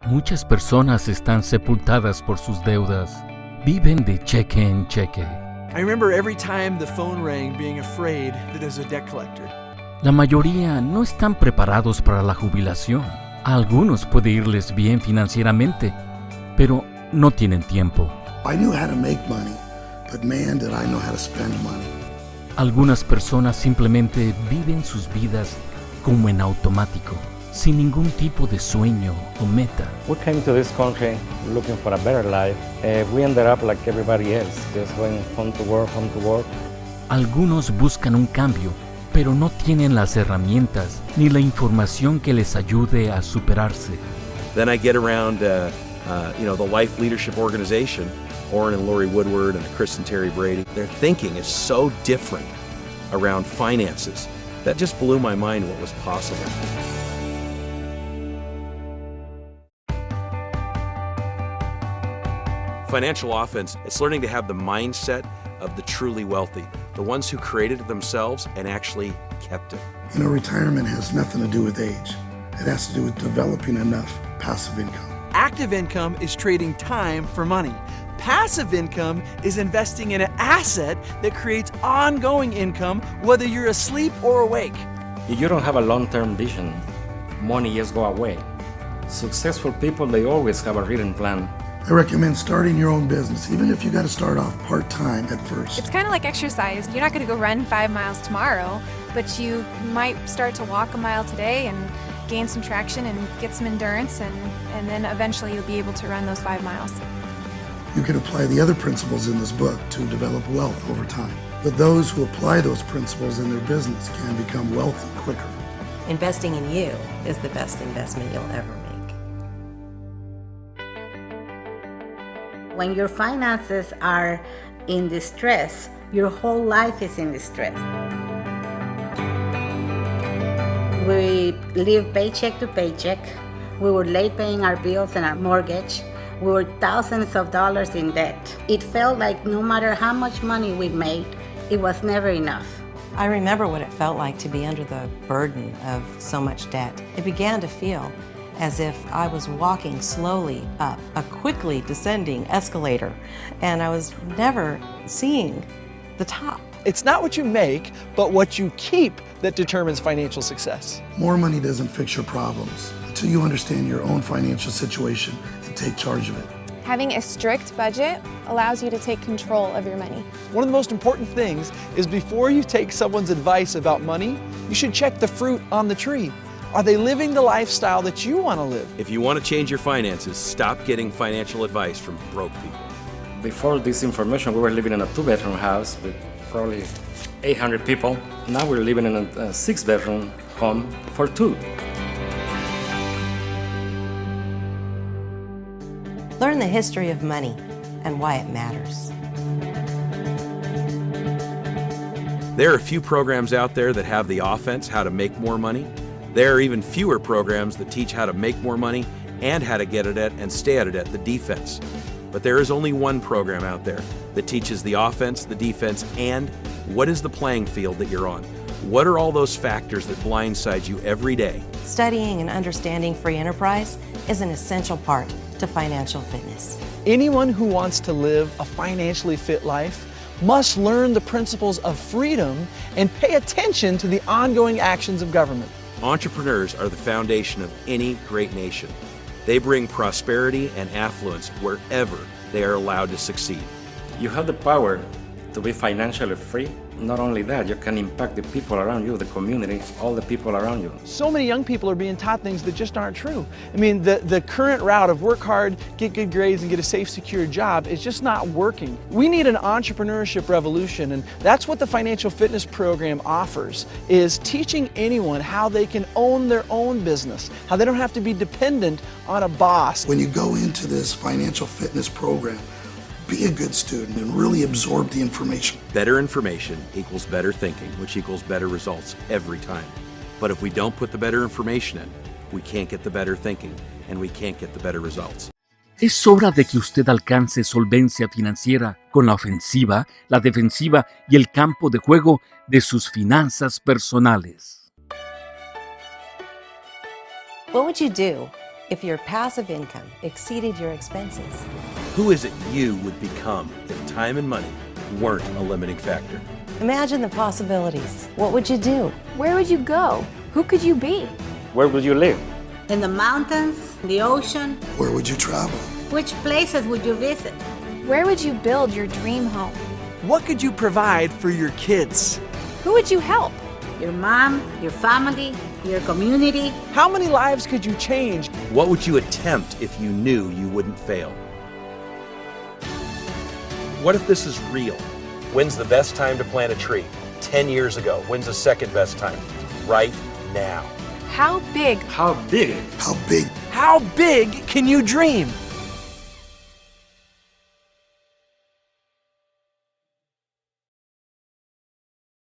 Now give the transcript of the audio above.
Muchas personas están sepultadas por sus deudas. Viven de cheque en cheque. I remember every time the phone rang being afraid that it was a debt collector. La mayoría no están preparados para la jubilación. A algunos puede irles bien financieramente, pero no tienen tiempo. I knew how to make money, but man, did I know how to spend money. Algunas personas simplemente viven sus vidas como en automático, sin ningún tipo de sueño o meta. We came to this country looking for a better life. We ended up like everybody else, just going home to work, home to work. Algunos buscan un cambio, pero no tienen las herramientas ni la información que les ayude a superarse. Then I get around, the Life Leadership Organization, Orrin and Lori Woodward and Chris and Terry Brady. Their thinking is so different around finances. That just blew my mind what was possible. Financial offense, it's learning to have the mindset of the truly wealthy, the ones who created it themselves and actually kept it. Retirement has nothing to do with age. It has to do with developing enough passive income. Active income is trading time for money. Passive income is investing in an asset that creates ongoing income, whether you're asleep or awake. If you don't have a long-term vision, money just go away. Successful people, they always have a written plan. I recommend starting your own business, even if you got to start off part-time at first. It's kind of like exercise. You're not going to go run 5 miles tomorrow, but you might start to walk a mile today and gain some traction and get some endurance, and then eventually you'll be able to run those 5 miles. You can apply the other principles in this book to develop wealth over time. But those who apply those principles in their business can become wealthy quicker. Investing in you is the best investment you'll ever make. When your finances are in distress, your whole life is in distress. We live paycheck to paycheck. We were late paying our bills and our mortgage. We were thousands of dollars in debt. It felt like no matter how much money we made, it was never enough. I remember what it felt like to be under the burden of so much debt. It began to feel as if I was walking slowly up a quickly descending escalator, and I was never seeing the top. It's not what you make, but what you keep that determines financial success. More money doesn't fix your problems until you understand your own financial situation and take charge of it. Having a strict budget allows you to take control of your money. One of the most important things is before you take someone's advice about money, you should check the fruit on the tree. Are they living the lifestyle that you want to live? If you want to change your finances, stop getting financial advice from broke people. Before this information, we were living in a 2-bedroom house with probably 800 people. Now we're living in a 6-bedroom home for 2. Learn the history of money and why it matters. There are few programs out there that have the offense, how to make more money. There are even fewer programs that teach how to make more money and how to get it at and stay at it at the defense. But there is only one program out there that teaches the offense, the defense, and what is the playing field that you're on? What are all those factors that blindside you every day? Studying and understanding free enterprise is an essential part to financial fitness. Anyone who wants to live a financially fit life must learn the principles of freedom and pay attention to the ongoing actions of government. Entrepreneurs are the foundation of any great nation. They bring prosperity and affluence wherever they are allowed to succeed. You have the power to be financially free. Not only that, you can impact the people around you, the community, all the people around you. So many young people are being taught things that just aren't true. I mean, the current route of work hard, get good grades, and get a safe, secure job is just not working. We need an entrepreneurship revolution, and that's what the Financial Fitness Program offers, is teaching anyone how they can own their own business, how they don't have to be dependent on a boss. When you go into this financial fitness program, be a good student and really absorb the information. Better information equals better thinking, which equals better results every time. But if we don't put the better information in, we can't get the better thinking, and we can't get the better results. Es hora de que usted alcance solvencia financiera con la ofensiva, la defensiva y el campo de juego de sus finanzas personales. What would you do if your passive income exceeded your expenses? Who is it you would become if time and money weren't a limiting factor? Imagine the possibilities. What would you do? Where would you go? Who could you be? Where will you live? In the mountains, the ocean, Where would you travel? which places would you visit? Where would you build your dream home? What could you provide for your kids? Who would you help? Your mom, your family, your community. How many lives could you change? What would you attempt if you knew you wouldn't fail? What if this is real? When's the best time to plant a tree? 10 years ago. When's the second best time? Right now. How big? How big? How big? How big can you dream?